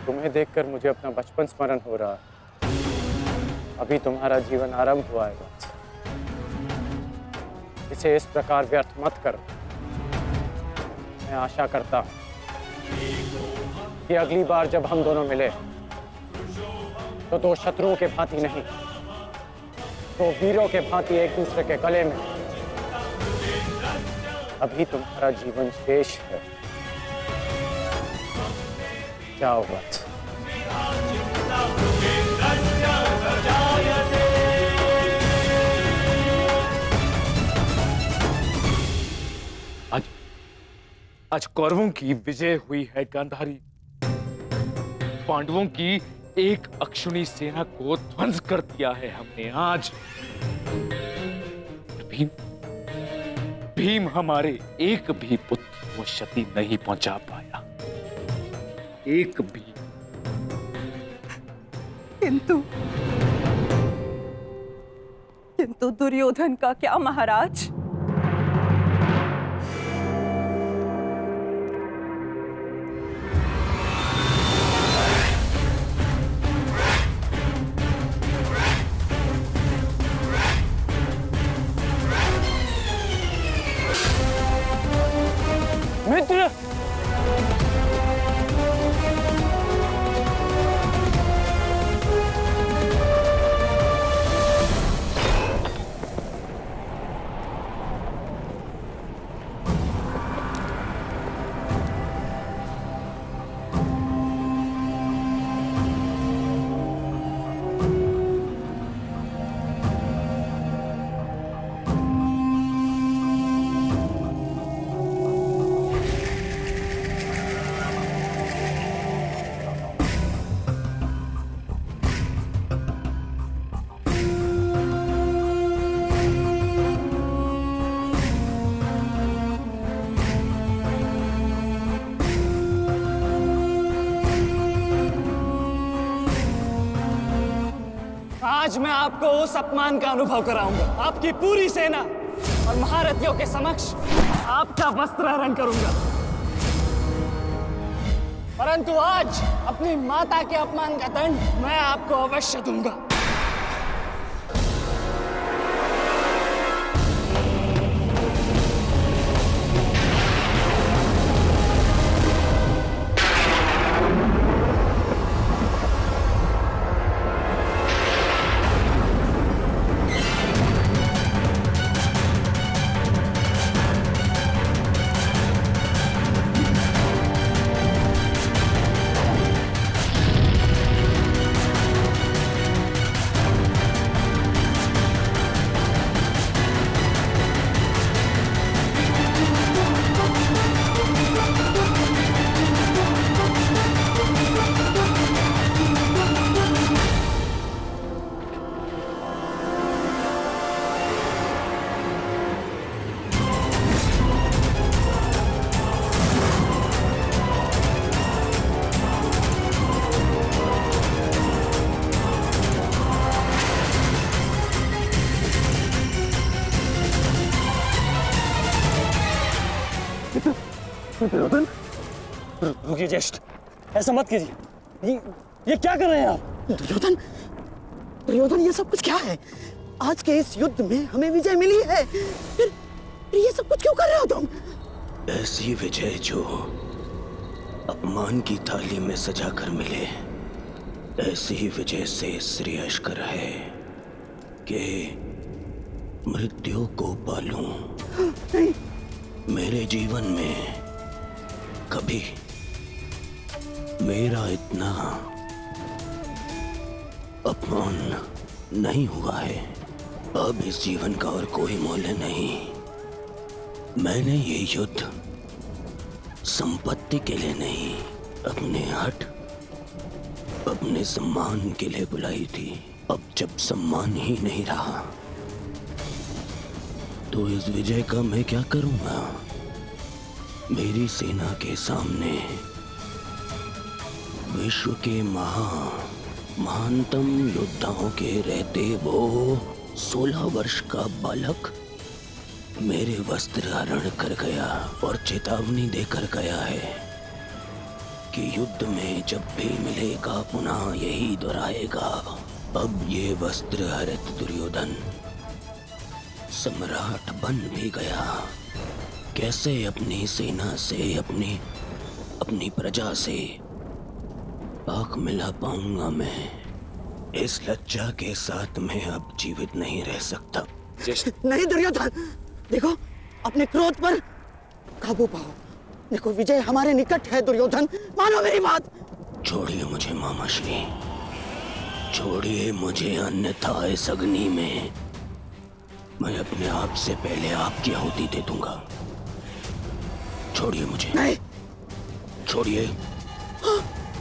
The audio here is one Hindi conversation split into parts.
तुम्हें देखकर मुझे अपना बचपन स्मरण हो रहा है। अभी तुम्हारा जीवन आरंभ हुआ है, इसे इस प्रकार व्यर्थ मत करो। मैं आशा करता हूं कि अगली बार जब हम दोनों मिले तो दो शत्रुओं के भांति नहीं, दो वीरों के भांति एक दूसरे के गले में। अभी तुम्हारा जीवन शेष है। जाओ वत्स। आज कौरवों की विजय हुई है गांधारी। पांडवों की एक अक्षुणी सेना को ध्वंस कर दिया है हमने आज। भीम हमारे एक भी पुत्र को क्षति नहीं पहुंचा पाया, एक भी। किंतु दुर्योधन का क्या महाराज? मित्र, आज मैं आपको उस अपमान का अनुभव कराऊंगा। आपकी पूरी सेना और महारथियों के समक्ष आपका वस्त्र हरण करूंगा। परंतु आज अपनी माता के अपमान का दंड मैं आपको अवश्य दूंगा। दुर्योधन, रुकिए ज्येष्ठ, ऐसा मत कीजिए। ये क्या कर रहे हैं आप? दुर्योधन, दुर्योधन, ये सब कुछ क्या है? आज के इस युद्ध में हमें विजय मिली है, फिर ये सब कुछ क्यों कर रहे हो तुम? ऐसी विजय जो अपमान की थाली में सजा कर मिले, ऐसी विजय से श्रेयस्कर है कि मृत्यु को पालूं। मेरे जीवन में कभी मेरा इतना अपमान नहीं हुआ है। अब इस जीवन का और कोई मूल्य नहीं। मैंने ये युद्ध संपत्ति के लिए नहीं, अपने हठ अपने सम्मान के लिए बुलाई थी। अब जब सम्मान ही नहीं रहा तो इस विजय का मैं क्या करूंगा? मेरी सेना के सामने विश्व के महानतम योद्धाओं के रहते वो 16 वर्ष का बालक मेरे वस्त्र हरण कर गया और चेतावनी देकर गया है कि युद्ध में जब भी मिलेगा पुनः यही दोहराएगा। अब ये वस्त्र हरित दुर्योधन सम्राट बन भी गया, कैसे अपनी सेना से अपनी प्रजा से आंख मिला पाऊंगा मैं? इस लज्जा के साथ मैं अब जीवित नहीं रह सकता। नहीं दुर्योधन, देखो अपने क्रोध पर काबू पाओ। देखो विजय हमारे निकट है दुर्योधन, मानो मेरी बात। छोड़िए मुझे मामाश्री, छोड़िए मुझे, अन्यथा इस अग्नि में मैं अपने आप से पहले आपकी आहुति दे दूंगा। छोड़िए मुझे। नहीं, छोड़िए,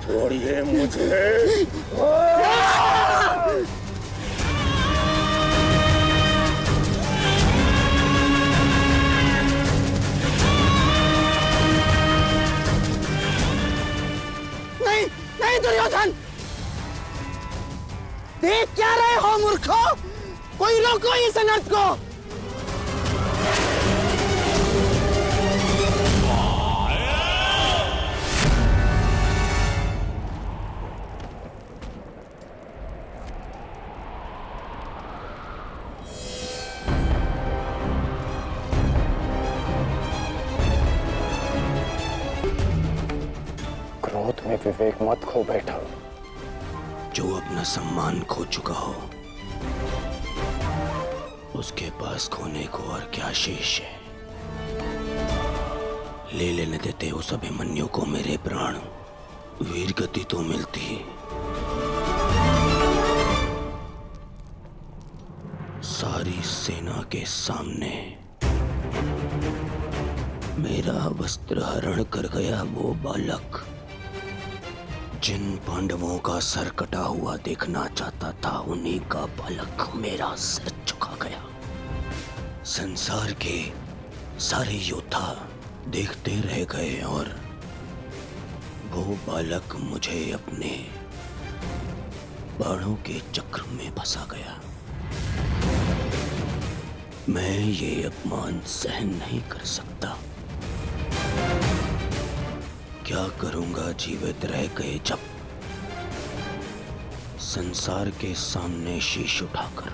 छोड़िए मुझे। नहीं, नहीं दुर्योधन, देख क्या रहे हो मूर्खों? कोई रोको इस अनर्थ को। क्रोध में विवेक मत खो बैठा। जो अपना सम्मान खो चुका हो उसके पास खोने को और क्या शेष है? ले लेने देते उस अभिमन्यु को मेरे प्राण, वीर गति तो मिलती। सारी सेना के सामने मेरा वस्त्र हरण कर गया वो बालक, जिन पांडवों का सर कटा हुआ देखना चाहता था उन्हीं का बालक मेरा सर झुका गया। संसार के सारे योद्धा देखते रह गए और वो बालक मुझे अपने बाणों के चक्र में फंसा गया। मैं ये अपमान सहन नहीं कर सकता। क्या करूंगा जीवित रह गए जब संसार के सामने शीश उठाकर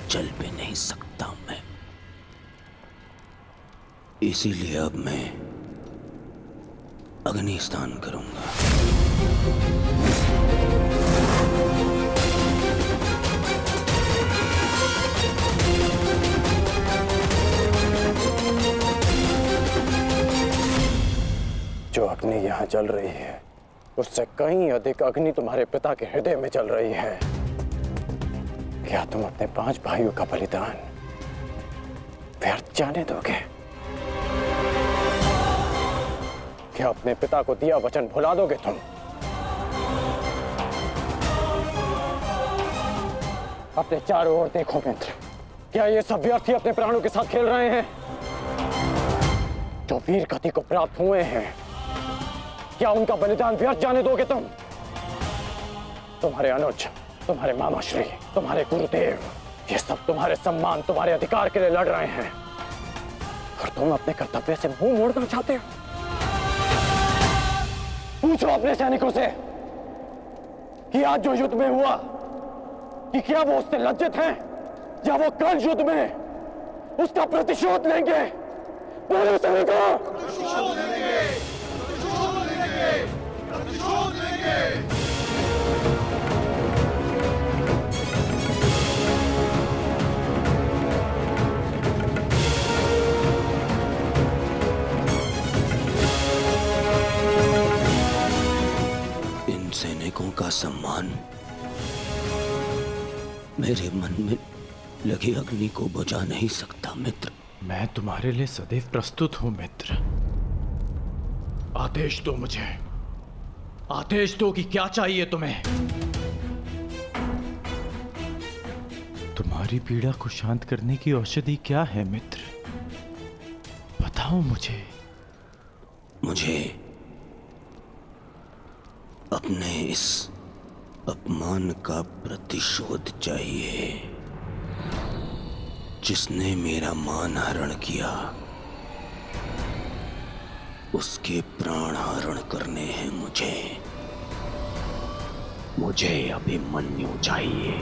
चल भी नहीं सकता मैं। इसीलिए अब मैं अग्नि स्नान करूंगा। जो अग्नि यहाँ जल रही है उससे कहीं अधिक अग्नि तुम्हारे पिता के हृदय में जल रही है। क्या तुम अपने 5 भाइयों का बलिदान व्यर्थ जाने दोगे? क्या अपने पिता को दिया वचन भुला दोगे तुम? अपने चारों ओर देखो मित्र, क्या ये सब व्यर्थी अपने प्राणों के साथ खेल रहे हैं? जो वीर गति को प्राप्त हुए हैं, क्या उनका बलिदान व्यर्थ जाने दोगे तुम? तुम्हारे अनुज, तुम्हारे मामाश्री, तुम्हारे गुरुदेव, ये सब तुम्हारे सम्मान, तुम्हारे अधिकार के लिए लड़ रहे हैं और तुम अपने कर्तव्य से मुंह मोड़ना चाहते हो। पूछो अपने सैनिकों से कि आज जो युद्ध में हुआ कि क्या वो उससे लज्जित हैं या वो कल युद्ध में उसका प्रतिशोध लेंगे? बोलो सैनिकों। प्रतिशोध लेंगे, प्रतिशोध लेंगे, प्रतिशोध लेंगे। इन सैनिकों का सम्मान मेरे मन में लगी अग्नि को बुझा नहीं सकता मित्र। मैं तुम्हारे लिए सदैव प्रस्तुत हूं मित्र। आदेश दो मुझे, आदेश दो कि क्या चाहिए तुम्हें। तुम्हारी पीड़ा को शांत करने की औषधि क्या है मित्र? बताओ मुझे। मुझे अपने इस अपमान का प्रतिशोध चाहिए। जिसने मेरा मान हरण किया उसके प्राण हरण करने हैं मुझे। मुझे अभिमन्यु चाहिए।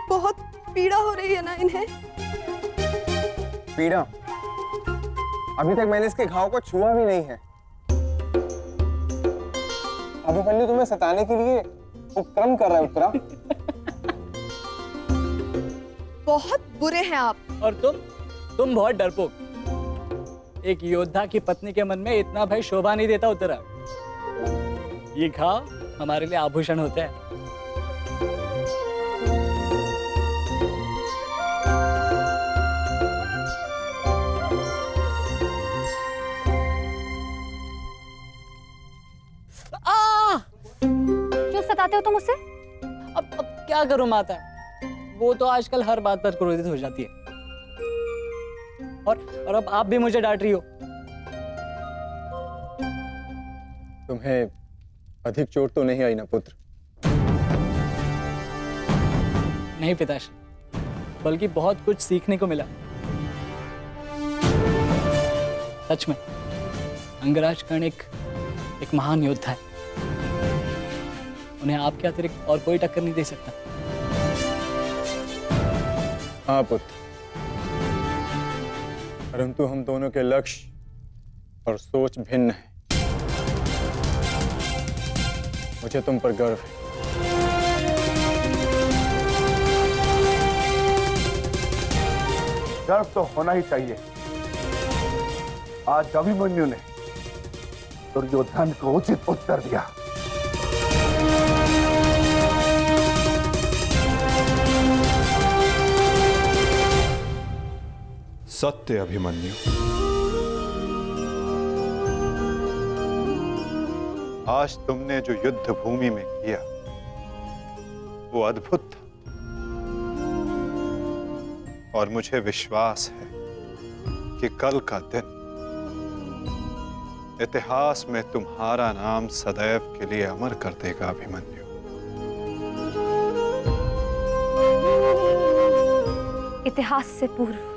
बहुत पीड़ा हो रही है ना इन्हें? पीड़ा? अभी तक मैंने इसके घाव को छुआ भी नहीं है। अभिमन्यु तुम्हें सताने के लिए उपक्रम कर रहा है उत्तरा। बहुत बुरे हैं आप। और तुम बहुत डरपोक। एक योद्धा की पत्नी के मन में इतना भय शोभा नहीं देता उत्तरा। ये घाव हमारे लिए आभूषण होते हैं। क्यों सताते हो तुम उसे? अब क्या करूं माता, वो तो आजकल हर बात पर क्रोधित हो जाती है। और अब आप भी मुझे डांट रही हो। तुम्हें अधिक चोट तो नहीं आई ना पुत्र? नहीं पिताश्री, बल्कि बहुत कुछ सीखने को मिला। सच में अंगराज कर्ण एक महान योद्धा है। उन्हें आपके अतिरिक्त और कोई टक्कर नहीं दे सकता। हाँ पुत्र, परंतु हम दोनों के लक्ष्य और सोच भिन्न है। मुझे तुम पर गर्व है। गर्व तो होना ही चाहिए। आज अभिमन्यु ने दुर्योधन को उचित उत्तर दिया। सत्य अभिमन्यु, आज तुमने जो युद्ध भूमि में किया वो अद्भुत था, और मुझे विश्वास है कि कल का दिन इतिहास में तुम्हारा नाम सदैव के लिए अमर कर देगा अभिमन्यु। इतिहास से पूर्व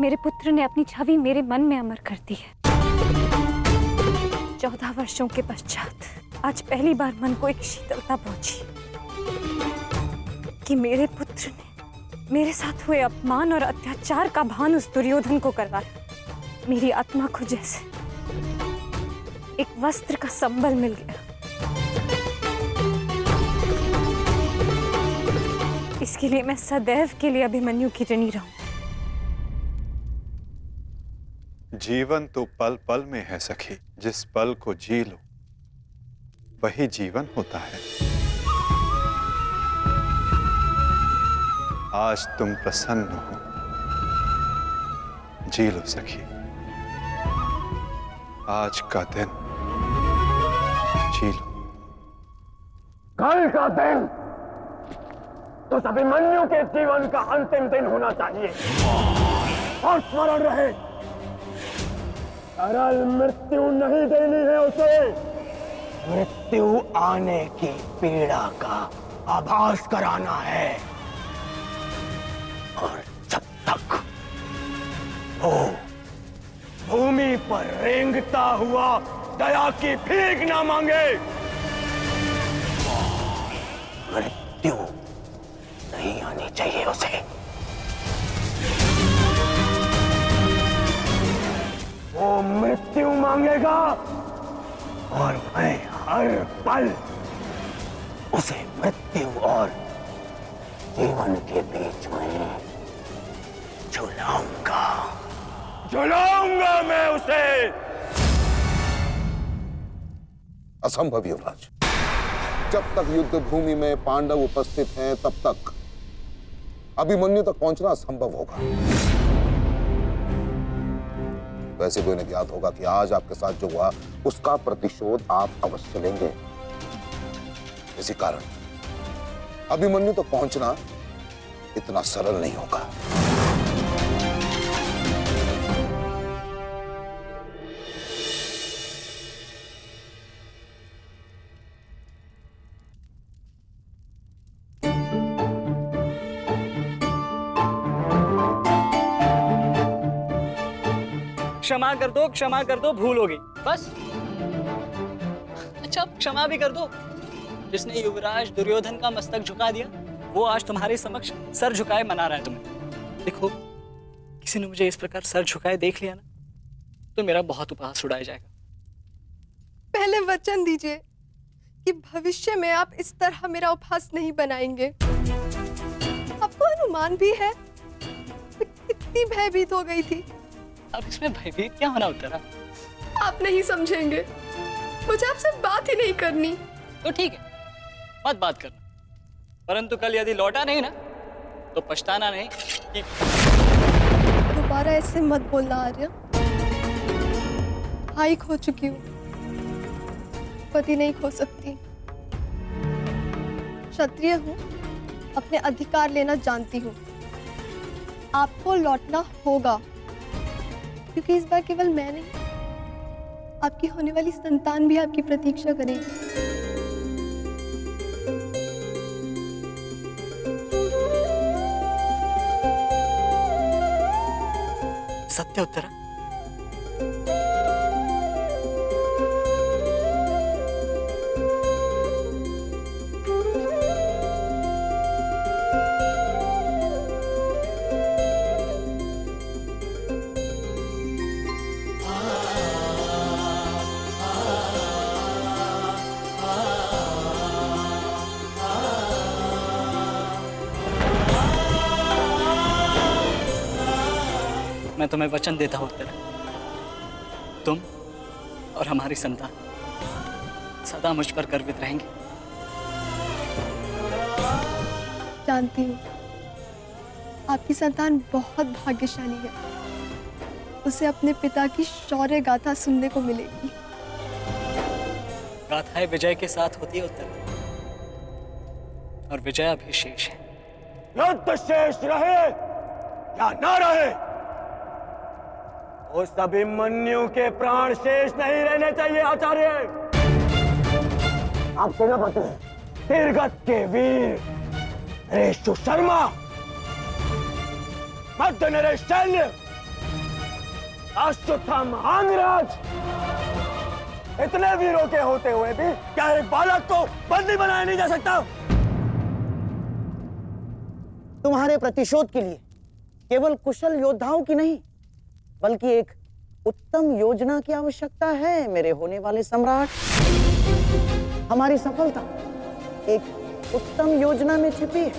मेरे पुत्र ने अपनी छवि मेरे मन में अमर कर दी है। 14 वर्षों के पश्चात आज पहली बार मन को एक शीतलता पहुंची कि मेरे पुत्र ने मेरे साथ हुए अपमान और अत्याचार का भान उस दुर्योधन को करवाया। मेरी आत्मा को जैसे एक वस्त्र का संबल मिल गया। इसके लिए मैं सदैव के लिए अभिमन्यु की ऋणी रहूं। जीवन तो पल पल में है सखी। जिस पल को जी लो वही जीवन होता है। आज तुम प्रसन्न हो, जी लो सखी। आज का दिन जी लो। कल का दिन तो अभिमन्यु के जीवन का अंतिम दिन होना चाहिए। और स्मरण रहे, सरल मृत्यु नहीं देनी है उसे। मृत्यु आने की पीड़ा का आभास कराना है। और जब तक वो भूमि पर रेंगता हुआ दया की भीख ना मांगे, मृत्यु नहीं आनी चाहिए उसे। वो मृत्यु मांगेगा और मैं हर पल उसे मृत्यु और जीवन के बीच में झुलाऊंगा। झुलाऊंगा मैं उसे। असंभव युवराज, जब तक युद्ध भूमि में पांडव उपस्थित हैं तब तक अभिमन्यु तक पहुंचना असंभव होगा। वैसे भी उन्हें ज्ञात होगा कि आज आपके साथ जो हुआ उसका प्रतिशोध आप अवश्य लेंगे। इसी कारण अभिमन्यु तक पहुंचना इतना सरल नहीं होगा। क्षमा कर दो, भूल हो गई बस। अच्छा अब क्षमा भी कर दो। जिसने युवराज दुर्योधन का मस्तक झुका दिया वो आज तुम्हारे समक्ष सर झुकाए मना रहा है तुम्हें। देखो, किसी ने मुझे इस प्रकार सर झुकाए देख लिया ना तो मेरा बहुत उपहास उड़ाया जाएगा। पहले वचन दीजिए कि भविष्य में आप इस तरह मेरा उपहास नहीं बनाएंगे। आपको अनुमान भी है मैं कितनी भयभीत हो गई थी। अब इसमें भयभीत क्या होना उत्तरा? आप नहीं समझेंगे, मुझे आपसे बात ही नहीं करनी। तो ठीक है, मत बात करना, परंतु कल यदि लौटा नहीं ना तो पछताना नहीं कि... दोबारा ऐसे मत बोलना आर्य। भाई खो चुकी हूँ, पति नहीं खो सकती। क्षत्रिय हूँ, अपने अधिकार लेना जानती हूँ। आपको लौटना होगा क्योंकि इस बार केवल मैं नहीं, आपकी होने वाली संतान भी आपकी प्रतीक्षा करेगी। सत्य उत्तरा? मैं तुम्हें वचन देता हूं उत्तरा, तुम और हमारी संतान सदा मुझ पर गर्वित रहेंगे। जानती हूँ आपकी संतान बहुत भाग्यशाली है। उसे अपने पिता की शौर्य गाथा सुनने को मिलेगी। गाथाएं विजय के साथ होती है उत्तरा, और विजय अभी शेष है। युद्ध शेष रहे या ना रहे, उस अभिमन्यु के प्राण शेष नहीं रहने चाहिए आचार्य। आप सेनापति तीरगत के वीर नरेश शर्मा, मध्य नरेश शैल्य, अश्वत्थामा अंगराज, इतने वीरों के होते हुए भी क्या एक बालक को बंदी बनाया नहीं जा सकता? तुम्हारे प्रतिशोध के लिए केवल कुशल योद्धाओं की नहीं बल्कि एक उत्तम योजना की आवश्यकता है मेरे होने वाले सम्राट। हमारी सफलता एक उत्तम योजना में छिपी है।